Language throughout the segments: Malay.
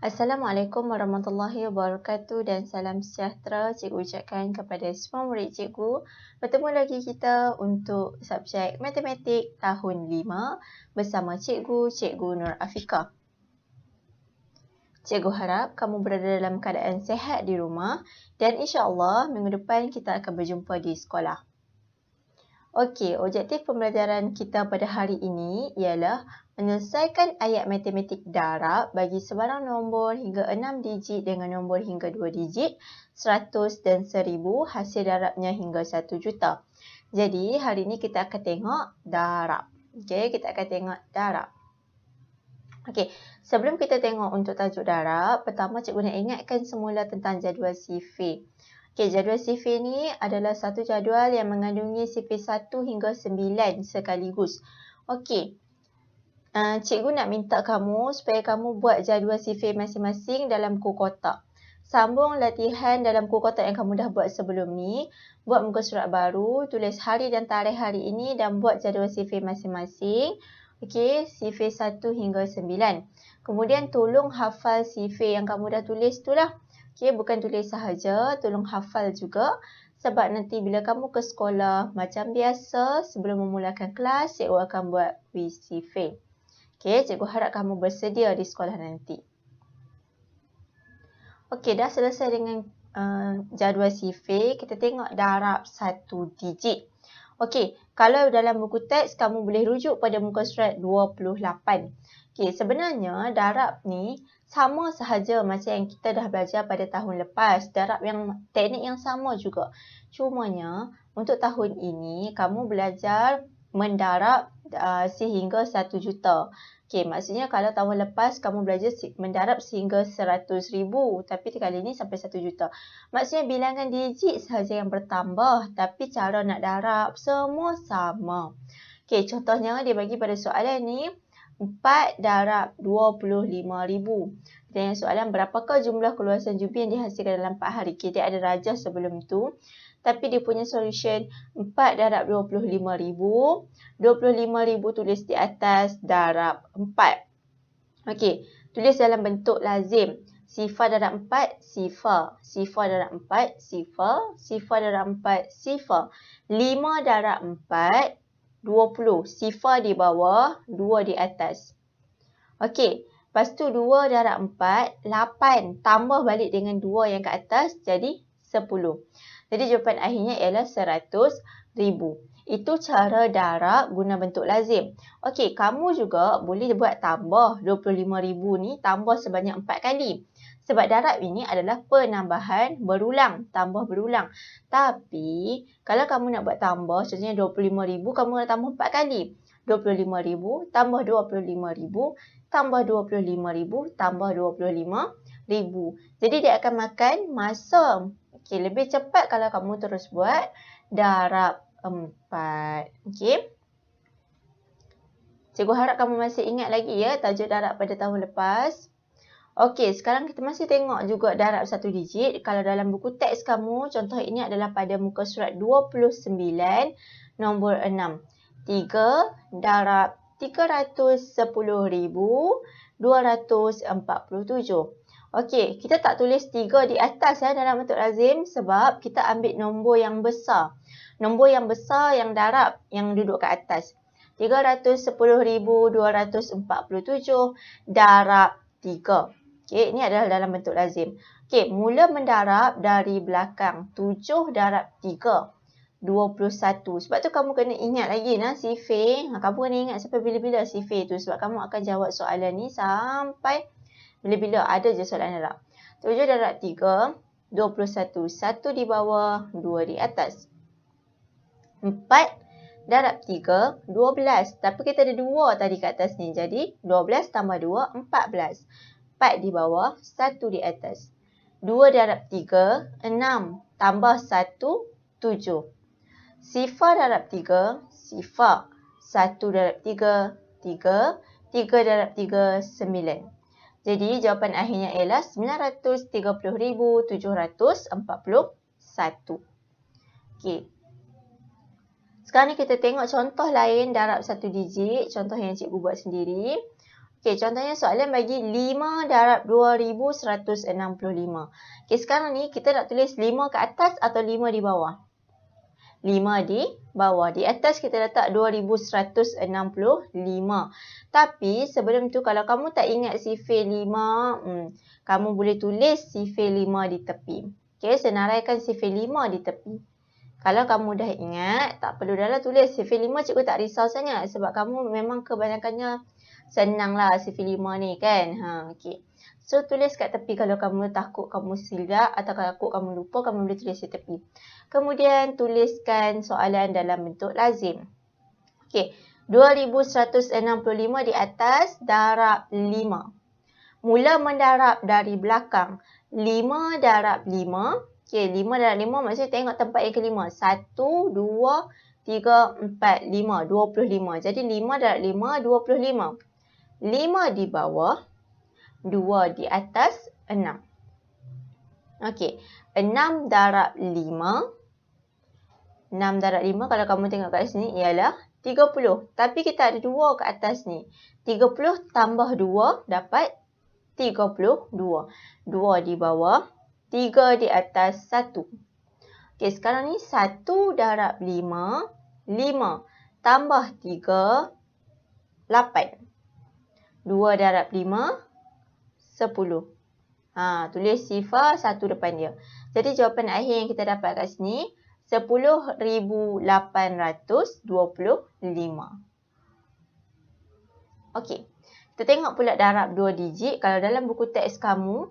Assalamualaikum warahmatullahi wabarakatuh dan salam sejahtera cikgu ucapkan kepada semua murid cikgu. Bertemu lagi kita untuk subjek Matematik tahun 5 bersama Cikgu Nur Afiqah. Cikgu harap kamu berada dalam keadaan sihat di rumah dan insya-Allah minggu depan kita akan berjumpa di sekolah. Okey, objektif pembelajaran kita pada hari ini ialah menyelesaikan ayat matematik darab bagi sebarang nombor hingga 6 digit dengan nombor hingga 2 digit, 100 dan 1000, hasil darabnya hingga 1 juta. Jadi, hari ini kita akan tengok darab. Okey, kita akan tengok darab. Okey, sebelum kita tengok untuk tajuk darab, pertama cikgu nak ingatkan semula tentang jadual sifir. Okey, jadual sifir ni adalah satu jadual yang mengandungi sifir 1 hingga 9 sekaligus. Okey, cikgu nak minta kamu supaya kamu buat jadual sifir masing-masing dalam buku kotak. Sambung latihan dalam buku kotak yang kamu dah buat sebelum ni. Buat muka surat baru, tulis hari dan tarikh hari ini dan buat jadual sifir masing-masing. Okey, sifir 1 hingga 9. Kemudian tolong hafal sifir yang kamu dah tulis tu lah. Okey, bukan tulis sahaja, tolong hafal juga. Sebab nanti bila kamu ke sekolah, macam biasa, sebelum memulakan kelas, cikgu akan buat kuis sifir. Okey, cikgu harap kamu bersedia di sekolah nanti. Okey, dah selesai dengan jadual sifir, kita tengok darab satu digit. Okey, kalau dalam buku teks, kamu boleh rujuk pada muka surat 28. Okey, sebenarnya darab ni sama sahaja macam yang kita dah belajar pada tahun lepas. Darab yang teknik yang sama juga. Cumanya, untuk tahun ini, kamu belajar mendarab sehingga 1 juta. Okey, maksudnya kalau tahun lepas kamu belajar mendarab sehingga 100,000, tapi kali ini sampai 1 juta. Maksudnya bilangan digit sahaja yang bertambah, tapi cara nak darab semua sama. Okey, contohnya dia bagi pada soalan ni 4 darab 25,000. Dan soalan berapakah jumlah keluasan jubi yang dihasilkan dalam 4 hari. Okey, dia ada rajah sebelum tu. Tapi dia punya solution 4 darab 25,000. 25,000 tulis di atas darab 4. Okey, tulis dalam bentuk lazim. Sifar darab 4, sifar. Sifar darab 4, sifar. Sifar darab 4, sifar. 5 darab 4, 20. Sifar di bawah, 2 di atas. Okey, lepas tu 2 darab 4, 8. Tambah balik dengan 2 yang ke atas, jadi 10. Jadi jawapan akhirnya ialah 100,000. Itu cara darab guna bentuk lazim. Okey, kamu juga boleh buat tambah 25,000 ni tambah sebanyak 4 kali. Sebab darab ini adalah penambahan berulang, tambah berulang. Tapi, kalau kamu nak buat tambah, contohnya 25,000, kamu nak tambah 4 kali. 25,000 tambah 25,000 tambah 25,000 tambah 25,000. Jadi, dia akan makan masa. Okey, lebih cepat kalau kamu terus buat darab 4. Okey. Cikgu harap kamu masih ingat lagi ya tajuk darab pada tahun lepas. Okey, sekarang kita masih tengok juga darab satu digit. Kalau dalam buku teks kamu, contoh ini adalah pada muka surat 29, nombor 6. 3 darab 310,247. Okey, kita tak tulis 3 di atas dalam bentuk lazim sebab kita ambil nombor yang besar. Nombor yang besar yang darab yang duduk kat atas. 310,247 darab 3. Okey, ini adalah dalam bentuk lazim. Okey, mula mendarab dari belakang. 7 darab 3. 21. Sebab tu kamu kena ingat lagi sifir. Kamu kena ingat sampai bila-bila sifir tu. Sebab kamu akan jawab soalan ni sampai bila-bila ada je soalan darab. 7 darab 3, 21. 1 di bawah, 2 di atas. 4 darab 3, 12. Tapi kita ada 2 tadi kat atas ni. Jadi, 12 tambah 2, 14. 4 di bawah, 1 di atas. 2 darab 3, 6. Tambah 1, 7. Sifar darab 3, sifar. 1 darab 3, 3. 3 darab 3, 9. Jadi, jawapan akhirnya ialah 930,741. Okey. Sekarang ni kita tengok contoh lain darab satu digit. Contoh yang cikgu buat sendiri. Okey, contohnya soalan bagi 5 darab 2165. Okey, sekarang ni kita nak tulis 5 ke atas atau 5 di bawah? 5 di bawah. Di atas kita letak 2165. Tapi sebelum tu kalau kamu tak ingat sifir 5, kamu boleh tulis sifir 5 di tepi. Okey, senaraikan sifir 5 di tepi. Kalau kamu dah ingat, tak perlu dah lah tulis sifir 5, cikgu tak risau sangat sebab kamu memang kebanyakannya senang lah sifir 5 ni kan. Okey. So, tulis kat tepi kalau kamu takut kamu silap atau takut kamu lupa, kamu boleh tulis di tepi. Kemudian, tuliskan soalan dalam bentuk lazim. Okey, 2165 di atas, darab 5. Mula mendarab dari belakang. 5 darab 5. Okey, 5 darab 5 maksudnya tengok tempat yang kelima. 1, 2, 3, 4, 5. 25. Jadi 5 darab 5, 25. 5 di bawah, 2 di atas, 6. Okey, 6 darab 5. 6 darab 5 kalau kamu tengok kat sini ialah 30. Tapi kita ada 2 ke atas ni. 30 tambah 2 dapat 32. 2 di bawah, 3 di atas, 1. Okey, sekarang ni 1 darab 5. 5 tambah 3, 8. 2 darab 5, 10. Tulis sifar 1 depan dia. Jadi jawapan akhir yang kita dapat kat sini 10,825. Okey. Kita tengok pula darab 2 digit. Kalau dalam buku teks kamu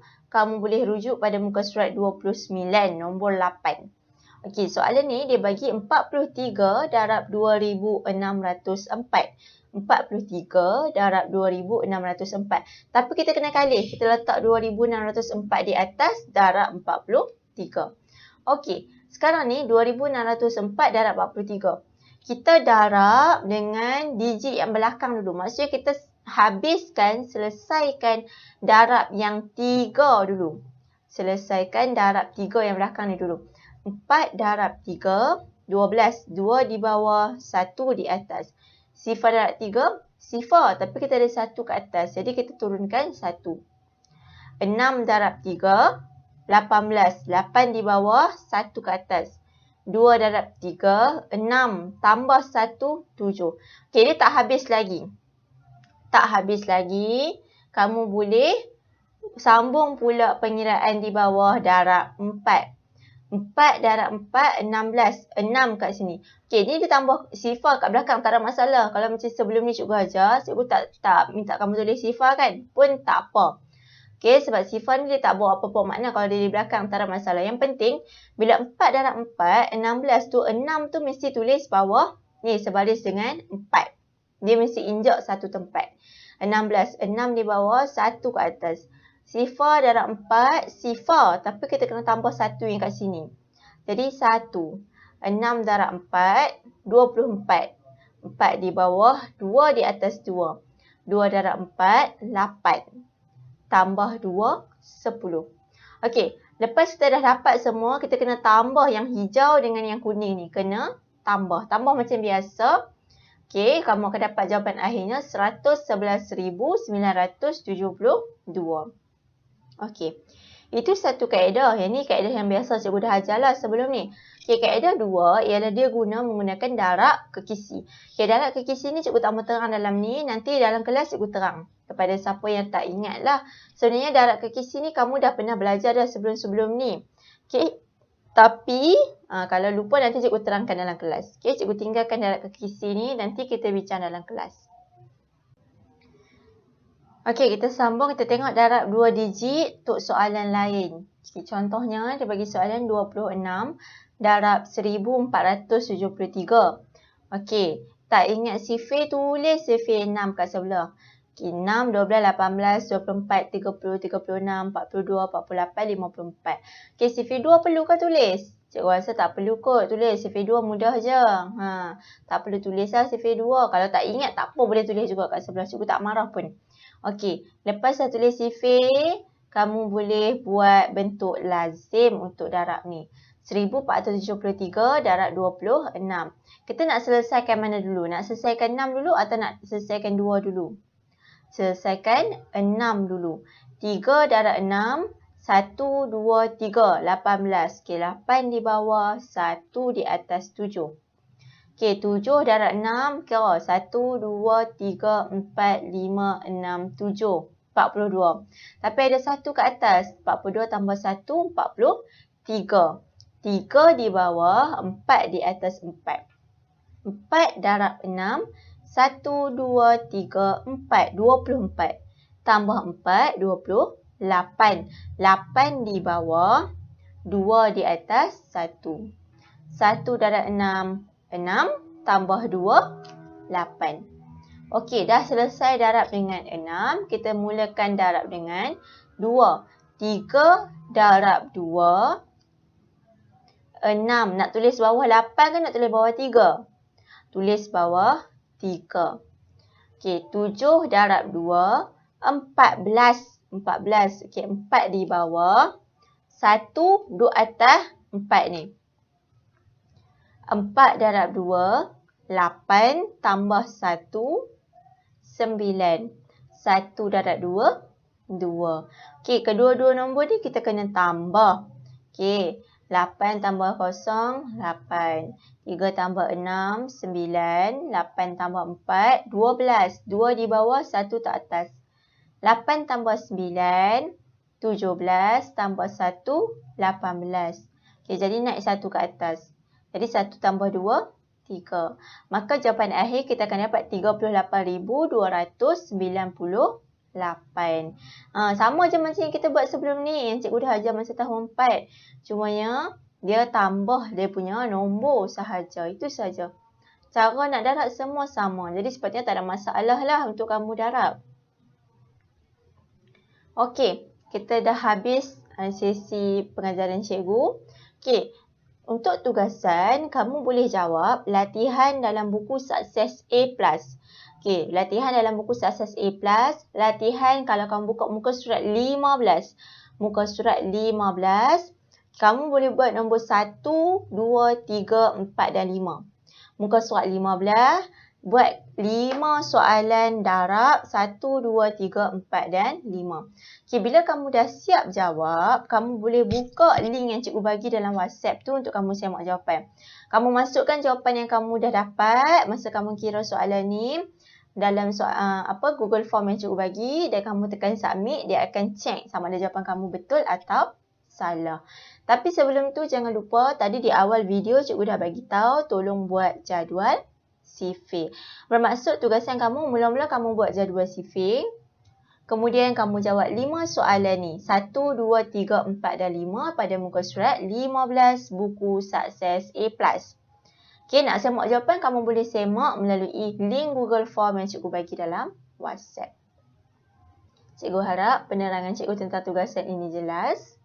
boleh rujuk pada muka surat 29 nombor 8. Okey, soalan ni dia bagi 43 darab 2604. 43 darab 2604. Tapi kita kena kali. Kita letak 2604 di atas darab 43. Okey, sekarang ni 2604 darab 43. Kita darab dengan digit yang belakang dulu. Maksudnya kita selesaikan darab yang 3 dulu. Selesaikan darab 3 yang belakang ni dulu. 4 darab 3, 12. 2 di bawah, 1 di atas. Sifar darab 3, sifar. Tapi kita ada 1 ke atas. Jadi kita turunkan 1. 6 darab 3, 18. 8 di bawah, 1 ke atas. 2 darab 3, 6. Tambah 1, 7. Okey, dia tak habis lagi. Tak habis lagi. Kamu boleh sambung pula pengiraan di bawah darab 4. 4 darab 4, 16. 6 kat sini. Okey, ni dia tambah sifar kat belakang. Tak ada masalah. Kalau macam sebelum ni cikgu ajar, cikgu tak minta kamu tulis sifar kan? Pun tak apa. Okey, sebab sifar ni dia tak bawa apa-apa makna kalau dia di belakang. Tak ada masalah. Yang penting, bila 4 darab 4, 16 tu, 6 tu mesti tulis bawah. Ni, sebaris dengan 4. Dia mesti injak satu tempat. 16. 6 di bawah, 1 ke atas. Sifar darab 4, sifar. Tapi kita kena tambah 1 yang kat sini. Jadi 1. 6 darab 4, 24. 4 di bawah, 2 di atas 2. 2 darab 4, 8. Tambah 2, 10. Okey, lepas kita dah dapat semua, kita kena tambah yang hijau dengan yang kuning ni. Kena tambah. Tambah macam biasa. Okey, kamu akan dapat jawapan akhirnya 111,972. Okey, itu satu kaedah. Yang ni kaedah yang biasa cikgu dah ajar lah sebelum ni. Okey, kaedah 2 ialah dia menggunakan darab kekisi. Okey, darab kekisi ni cikgu tak mau terang dalam ni. Nanti dalam kelas cikgu terang kepada siapa yang tak ingat lah. Sebenarnya darab kekisi ni kamu dah pernah belajar dah sebelum-sebelum ni. Okey, tapi kalau lupa nanti cikgu terangkan dalam kelas. Okey, cikgu tinggalkan darab kekisi ni. Nanti kita bincang dalam kelas. Okey, kita sambung. Kita tengok darab 2 digit untuk soalan lain. Okay, contohnya, dia bagi soalan 26 darab 1473. Okey, tak ingat sifir, tulis sifir 6 kat sebelah. Okay, 6, 12, 18, 24, 30, 36, 42, 48, 54. Okey, sifir 2 perlu ke tulis? Cikgu rasa tak perlu kot tulis. Sifir 2 mudah je. Tak perlu tulis lah sifir 2. Kalau tak ingat, tak apa, boleh tulis juga kat sebelah. Cikgu tak marah pun. Okey, lepas dah tulis sifir, kamu boleh buat bentuk lazim untuk darab ni. 1473 darab 26. Kita nak selesaikan mana dulu? Nak selesaikan 6 dulu atau nak selesaikan 2 dulu? Selesaikan 6 dulu. 3 darab 6, 1, 2, 3, 18. Okey, 8 di bawah, 1 di atas 7. Okey, 7 darab 6, kira 1, 2, 3, 4, 5, 6, 7. 42. Tapi ada 1 kat atas. 42 tambah 1, 43. 3 di bawah, 4 di atas 4. 4 darab 6, 1, 2, 3, 4. 24. Tambah 4, 28. 8 di bawah, 2 di atas 1. 1 darab 6, 6. Tambah 2, 8. Okey, dah selesai darab dengan 6. Kita mulakan darab dengan 2. 3 darab 2, 6. Nak tulis bawah 8 ke nak tulis bawah 3? Tulis bawah 3. Okey, 7 darab 2, 14. 14. Okey, 4 di bawah. 1 duduk atas 4 ni. 4 darab 2, 8 tambah 1, 9. 1 darab 2, 2. Okey, kedua-dua nombor ni kita kena tambah. Okey, 8 tambah 0, 8. 3 tambah 6, 9. 8 tambah 4, 12. 2 di bawah, 1 tak atas. 8 tambah 9, 17. Tambah 1, 18. Okey, jadi naik 1 ke atas. Jadi 1 tambah 2, 3. Maka jawapan akhir kita akan dapat 38,298. Sama je macam yang kita buat sebelum ni. Yang cikgu dah ajar masa tahun 4. Cumanya dia tambah dia punya nombor sahaja. Itu sahaja. Cara nak darab semua sama. Jadi sepatutnya tak ada masalah lah untuk kamu darab. Okey, kita dah habis sesi pengajaran cikgu. Okey, untuk tugasan, kamu boleh jawab latihan dalam buku Sukses A+. Okey, latihan dalam buku Sukses A+. Latihan kalau kamu buka muka surat 15. Muka surat 15, kamu boleh buat nombor 1, 2, 3, 4 dan 5. Muka surat 15, buat 5 soalan darab 1, 2, 3, 4 dan 5. Okay, bila kamu dah siap jawab, kamu boleh buka link yang cikgu bagi dalam WhatsApp tu untuk kamu semak jawapan. Kamu masukkan jawapan yang kamu dah dapat masa kamu kira soalan ni dalam Google Form yang cikgu bagi dan kamu tekan submit, dia akan check sama ada jawapan kamu betul atau salah. Tapi sebelum tu jangan lupa tadi di awal video cikgu dah bagi tahu tolong buat jadual sifir. Bermaksud tugasan kamu mula-mula kamu buat jadual sifir. Kemudian kamu jawab 5 soalan ni. 1, 2, 3, 4 dan 5 pada muka surat 15 buku Sukses A+. Okey, nak semak jawapan kamu boleh semak melalui link Google Form yang cikgu bagi dalam WhatsApp. Cikgu harap penerangan cikgu tentang tugasan ini jelas.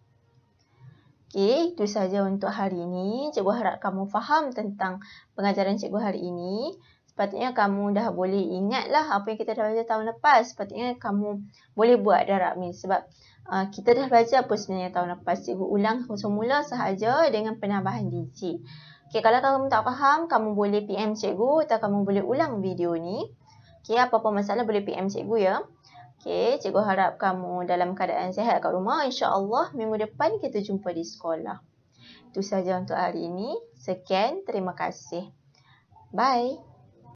Okey, itu sahaja untuk hari ini. Cikgu harap kamu faham tentang pengajaran cikgu hari ini. Sepatutnya kamu dah boleh ingatlah apa yang kita dah belajar tahun lepas. Sepatutnya kamu boleh buat darab ni. Sebab kita dah belajar apa sebenarnya tahun lepas. Cikgu ulang semula sahaja dengan penambahan digit. Okay, kalau kamu tak faham, kamu boleh PM cikgu atau kamu boleh ulang video ni. Okay, apa-apa masalah boleh PM cikgu ya. Okay, cikgu harap kamu dalam keadaan sihat kat rumah. InsyaAllah minggu depan kita jumpa di sekolah. Itu sahaja untuk hari ini. Sekian, terima kasih. Bye.